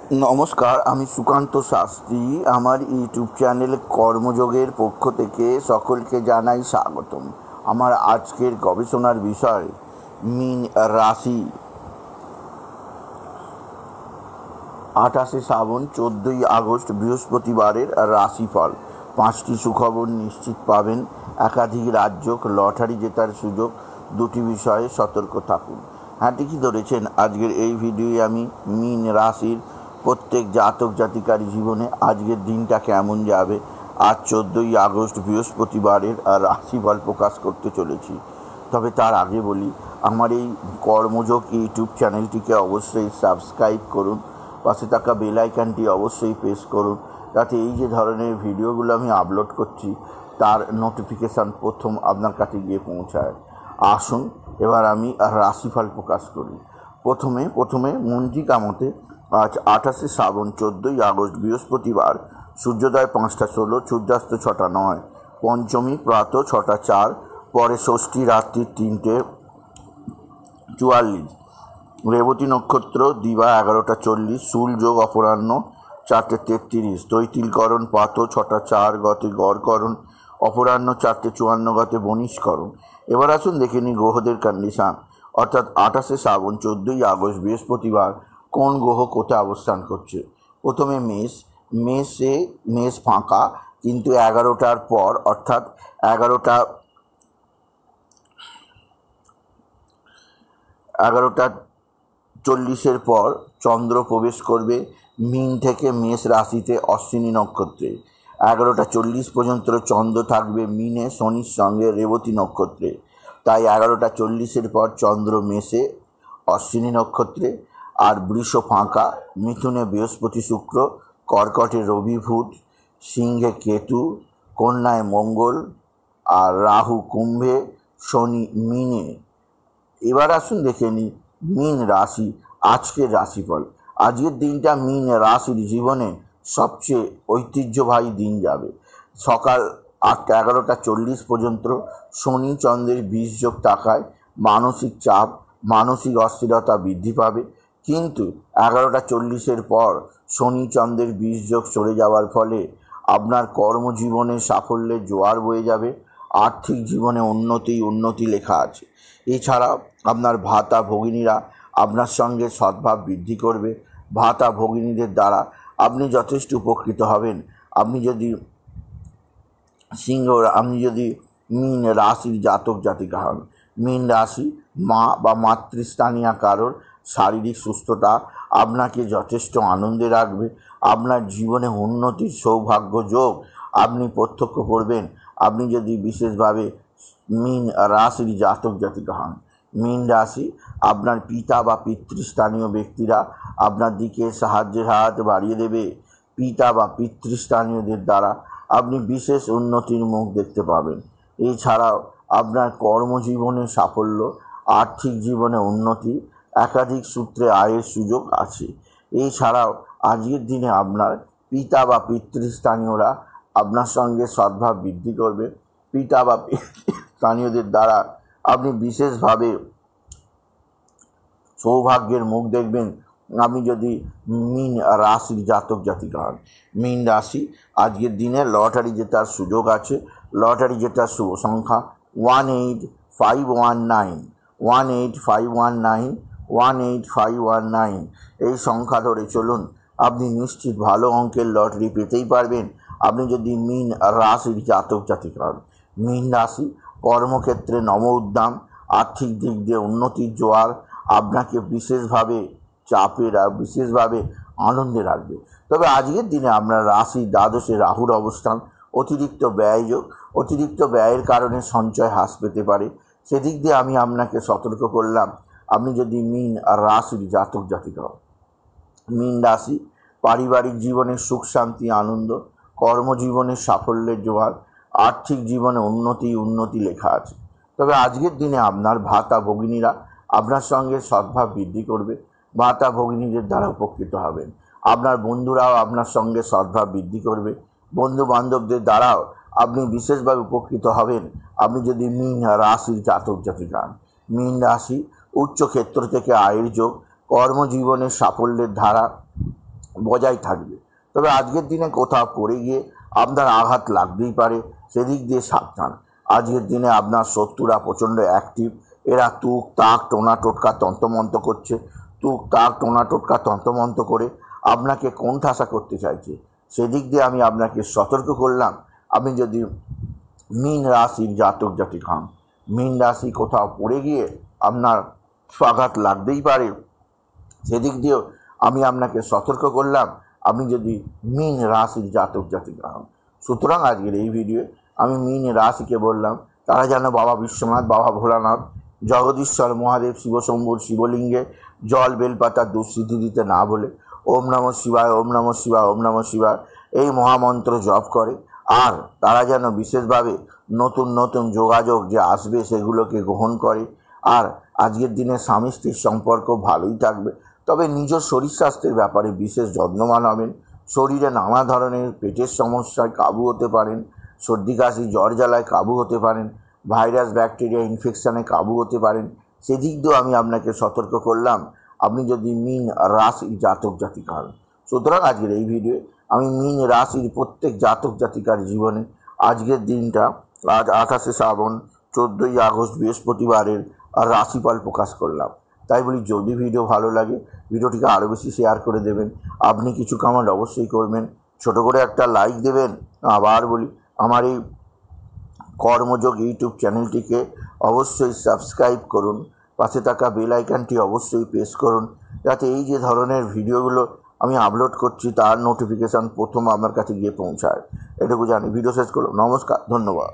নমস্কার, আমি সুকান্ত শাস্ত্রী। আমার ইউটিউব চ্যানেল কর্মযোগের পক্ষ থেকে সকলকে জানাই স্বাগতম। আমার আজকের গবেষণার বিষয় মীন রাশি। 28শে শ্রাবণ, 14ই আগস্ট বৃহস্পতিবারের রাশিফল। 5টি সুখবর নিশ্চিত পাবেন, একাধিক রাজ্য, লটারি জেতার সুযোগ। 2টি বিষয়ে সতর্ক থাকুন। হ্যাঁ, ঠিকই ধরেছেন। আজকের এই ভিডিওয়ে আমি মীন রাশির প্রত্যেক জাতক জাতিকার জীবনে আজকের দিনটা কেমন যাবে, আজ 14ই আগস্ট বৃহস্পতিবারের রাশিফল প্রকাশ করতে চলেছি। তবে তার আগে বলি, আমার এই কর্মযোগ ইউটিউব চ্যানেলটিকে অবশ্যই সাবস্ক্রাইব করুন, পাশে থাকা বেল আইকনটি অবশ্যই প্রেস করুন, যাতে এই যে ধরনের ভিডিওগুলো আমি আপলোড করছি তার নোটিফিকেশান প্রথম আপনার কাছে গিয়ে পৌঁছায়। আসুন এবার আমি রাশিফল প্রকাশ করি। প্রথমে মঞ্জিকা মতে আজ 28শে শ্রাবণ, 14ই আগস্ট বৃহস্পতিবার। সূর্যোদয় 5টা 16, সূর্যাস্ত 6টা 9, পঞ্চমী প্রাত 6টা 4, পরে ষষ্ঠী রাত্রি 3টে 44, রেবতী নক্ষত্র দিবা 11টা 40, শুল যোগ অপরাহ্ন 4টে 33, তৈতিলকরণ পাত 6টা 4 গতে গড়করণ, অপরাহ্ন 4টে 54 গতে বনিষ্করণ। এবার আসুন দেখে নিই গ্রহদের কন্ডিশান। অর্থাৎ 28শে শ্রাবণ, 14ই আগস্ট বৃহস্পতিবার কোন গ্রহ কোথায় অবস্থান করছে। প্রথমে মেষ ফাঁকা, কিন্তু 11টার পর অর্থাৎ 11:40 পর চন্দ্র প্রবেশ করবে মীন থেকে মেষ রাশিতে অশ্বিনী নক্ষত্রে। 11:40 পর্যন্ত চন্দ্র থাকবে মিনে শনির সঙ্গে রেবতী নক্ষত্রে। তাই 11:40 পর চন্দ্র মেষে অশ্বিনী নক্ষত্রে, আর বৃষ ফাঁকা, মিথুনে বৃহস্পতি শুক্র, কর্কটে রবি বুধ, সিংহে কেতু, কন্যায় মঙ্গল, আর রাহু কুম্ভে, শনি মিনে। এবার আসুন দেখে নিই মীন রাশি আজকের রাশিফল। আজকের দিনটা মীন রাশির জীবনে সবচেয়ে ঐতিহ্যবাহী দিন যাবে। সকাল 11:40 পর্যন্ত শনি চন্দ্রের বীজযোগ থাকায় মানসিক চাপ, মানসিক অস্থিরতা বৃদ্ধি পাবে। কিন্তু 11:40 পর শনি চন্দ্রের বীজযোগ চলে যাওয়ার ফলে আপনার কর্মজীবনে সাফল্যের জোয়ার বয়ে যাবে। আর্থিক জীবনে উন্নতি লেখা আছে। এছাড়া আপনার ভাতা ভগিনীরা আপনার সঙ্গে সদ্ভাব বৃদ্ধি করবে। ভাতা ভগিনীদের দ্বারা আপনি যথেষ্ট উপকৃত হবেন। আপনি যদি মীন রাশির জাতক জাতিকা হন, মীন রাশি মা বা মাতৃস্থানীয় কারোর শারীরিক সুস্থতা আপনাকে যথেষ্ট আনন্দে রাখবে। আপনার জীবনে উন্নতির সৌভাগ্য যোগ আপনি প্রত্যক্ষ করবেন। আপনি যদি বিশেষভাবে মীন রাশির জাতক জাতিকা হন, মীন রাশি আপনার পিতা বা পিতৃস্থানীয় ব্যক্তিরা আপনার দিকে সাহায্যের হাত বাড়িয়ে দেবে। পিতা বা পিতৃস্থানীয়দের দ্বারা আপনি বিশেষ উন্নতির মুখ দেখতে পাবেন। এছাড়াও আপনার কর্মজীবনে সাফল্য, আর্থিক জীবনে উন্নতি, একাধিক সূত্রে আয়ের সুযোগ আছে। এছাড়াও আজকের দিনে আপনার পিতা বা পিতৃস্থানীয়রা আপনার সঙ্গে সদ্ভাব বৃদ্ধি করবে। পিতা বা স্থানীয়দের দ্বারা আপনি বিশেষভাবে সৌভাগ্যের মুখ দেখবেন। আপনি যদি মীন রাশির জাতক জাতিকা হন, মীন রাশি আজকের দিনে লটারি জেতার সুযোগ আছে। লটারি জেতার শুভ সংখ্যা 18519, 18519, 18519। এই সংখ্যা ধরে চলুন, আপনি নিশ্চিত ভালো অঙ্কের লটারি পেতেই পারবেন। আপনি যদি মীন রাশির জাতক জাতিকা হন, মীন রাশি কর্মক্ষেত্রে নব উদ্যম, আর্থিক দিক দিয়ে উন্নতির জোয়ার আপনাকে বিশেষভাবে আনন্দে রাখবে। তবে আজকের দিনে আপনার রাশি দ্বাদশে রাহুর অবস্থান, অতিরিক্ত ব্যয়ের কারণে সঞ্চয় হ্রাস পেতে পারে। সেদিক দিয়ে আমি আপনাকে সতর্ক করলাম। আপনি যদি মীন রাশির জাতক জাতিকা হন, মীন রাশি পারিবারিক জীবনে সুখ শান্তি আনন্দ, কর্মজীবনে সাফল্যের জোয়ার, আর্থিক জীবনে উন্নতি লেখা আছে। তবে আজকের দিনে আপনার ভাতা ভগিনীরা আপনার সঙ্গে সদ্ভাব বৃদ্ধি করবে। ভাতা ভগিনীদের দ্বারা উপকৃত হবেন। আপনার বন্ধুরাও আপনার সঙ্গে সদ্ভাব বৃদ্ধি করবে। বন্ধু বান্ধবদের দ্বারাও আপনি বিশেষভাবে উপকৃত হবেন। আপনি যদি মীন রাশির জাতক জাতিকা হন, মীন রাশি উচ্চ ক্ষেত্র থেকে আয়ের যোগ, কর্মজীবনের সাফল্যের ধারা, বজায় থাকবে। তবে আজকের দিনে কোথাও পড়ে গিয়ে আপনার আঘাত লাগতেই পারে, সেদিক দিয়ে সাবধান। আজকের দিনে আপনার শত্রুরা প্রচণ্ড অ্যাক্টিভ। এরা তুক তাক টোনা টোটকা তন্ত্রমন্ত্র করছে, তুক তাক টোনা টোটকা তন্ত্রমন্ত্র করে আপনাকে কোণঠাসা করতে চাইছে। সেদিক দিয়ে আমি আপনাকে সতর্ক করলাম। আপনি যদি মীন রাশির জাতক জাতিকা হন, মীন রাশি কোথাও পড়ে গিয়ে আপনার আঘাত লাগতেই পারে, সেদিক দিয়েও আমি আপনাকে সতর্ক করলাম। আপনি যদি মীন রাশির জাতক জাতিকা হন। সুতরাং আজকের এই ভিডিওয়ে আমি মীন রাশিকে বললাম তারা যেন বাবা বিশ্বনাথ, বাবা ভোলানাথ, জগদীশ্বর মহাদেব, শিবশম্ভুর শিবলিঙ্গে জল বেলপাতার দুঃসিদ্ধি দিতে না বলে ওম নমঃ শিবায়, ওম নমঃ শিবায়, ওম নমঃ শিবায় এই মহামন্ত্র জপ করে। আর তারা যেন বিশেষভাবে নতুন নতুন যোগাযোগ যে আসবে সেগুলোকে গ্রহণ করে। আর আজকের দিনে স্বামী স্ত্রীর সম্পর্ক ভালোই থাকবে, তবে নিজের শরীর স্বাস্থ্যের ব্যাপারে বিশেষ যত্নবান হবেন। শরীরে নানা ধরনের পেটের সমস্যায় কাবু হতে পারেন, সর্দি কাশি জ্বর জ্বালায় কাবু হতে পারেন, ভাইরাস ব্যাকটেরিয়া ইনফেকশানে কাবু হতে পারেন। সেদিক দিয়েও আমি আপনাকে সতর্ক করলাম আপনি যদি মীন রাশির জাতক জাতিকা হন। সুতরাং আজকের এই ভিডিওয়ে আমি মীন রাশির প্রত্যেক জাতক জাতিকার জীবনে আজকের দিনটা, আজ 28শে শ্রাবণ 14ই আগস্ট বৃহস্পতিবারের রাশিফল প্রকাশ করলাম। তাই বলি যদি ভিডিও ভালো লাগে ভিডিওটিকে আরও বেশি শেয়ার করে দেবেন। আপনি কিছু কমেন্ট অবশ্যই করবেন, ছোট করে একটা লাইক দেবেন। আবার বলি আমার এই কর্মযোগ ইউটিউব চ্যানেলটিকে অবশ্যই সাবস্ক্রাইব করুন, পাশে থাকা বেল আইকনটি অবশ্যই প্রেস করুন, যাতে এই যে ধরনের ভিডিওগুলো আমি আপলোড করছি তার নোটিফিকেশান প্রথম আপনার কাছে গিয়ে পৌঁছায়। এটুকু জানি। ভিডিও শেষ করুন। নমস্কার, ধন্যবাদ।